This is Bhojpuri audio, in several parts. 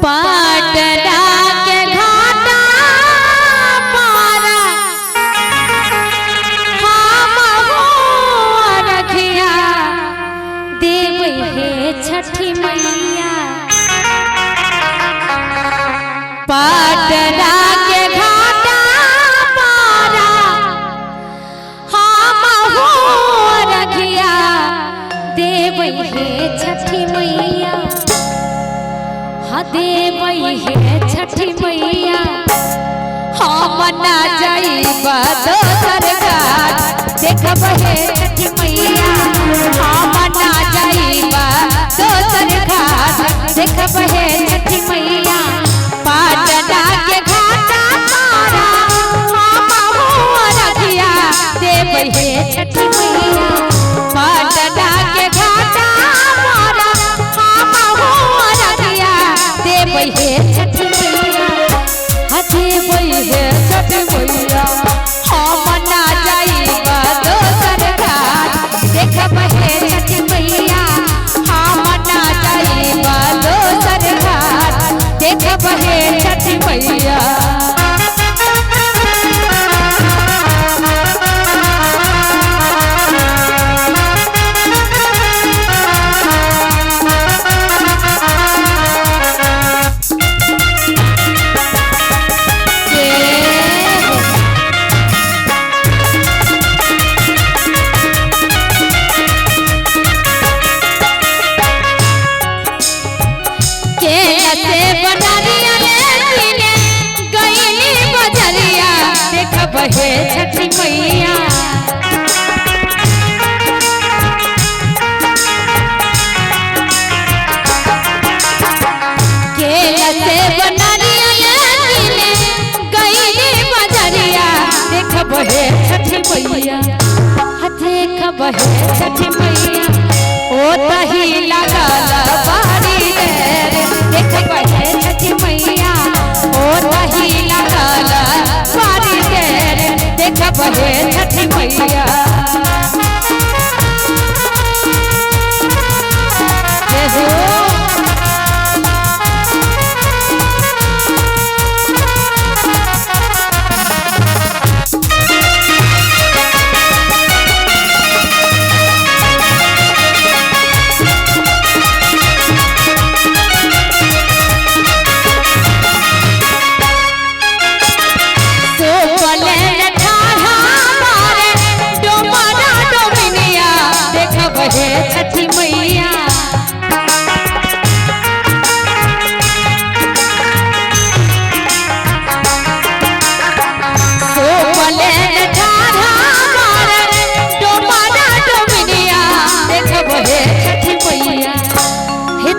पाटना के घाटा पारा हम हो रखिया देव हे छठी मैया। पाटना के घाटा पारा हम हो रखिया देव हे छठी मैया। देव हे छठी मैया हम ना जाइबा दोसर घाट देखब हे छठी मैया। हम ना जाइबा दोसर घाट देखब हे छठी मैया। पाटना के घाटा पारा हम हो रखिया देव हे छठी मैया। पाटना के घाटा पारा हम हो रखिया देव हे छठी मैया। देव हे छठी मैया हम ना जाइबा दोसर घाट देखब हे छठी मैया। हम ना जाइबा दोसर घाट देखब हे छठी मैया। हे छठी मैया केला से बनरिया गईली बजरिया देखब हे छठी मैया। देखब हे छठी मैया ओ तही लागल बारी देर देखब हे छठी मैया। ओ तही लागल बारी देर देखब हे छठी मैया। छठी मैया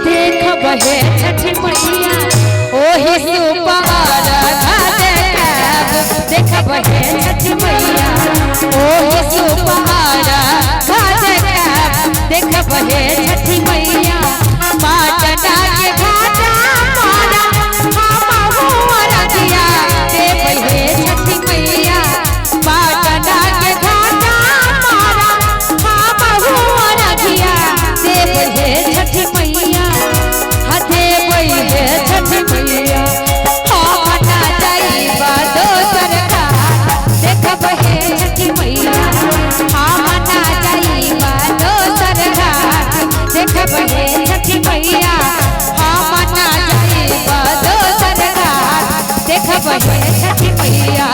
देखब हे छठी मैया ओही सुपहार देखब हे छठी मैया। ओही सुपहार देखब हे छठी मैया। पाटना के घाटा पारा हम हो रखिया देव हे छठी मैया। पाटना के घाटा पारा हम हो रखिया देव हे छठी मैया। देव हे छठी मैया हम ना जाइबा दोसर घाट देखब हे छठी मैया। हम ना जाइबा दोसर घाट देखब हे छठी मैया। हम ना जाइबा दोसर घाट देखब हे छठी मैया।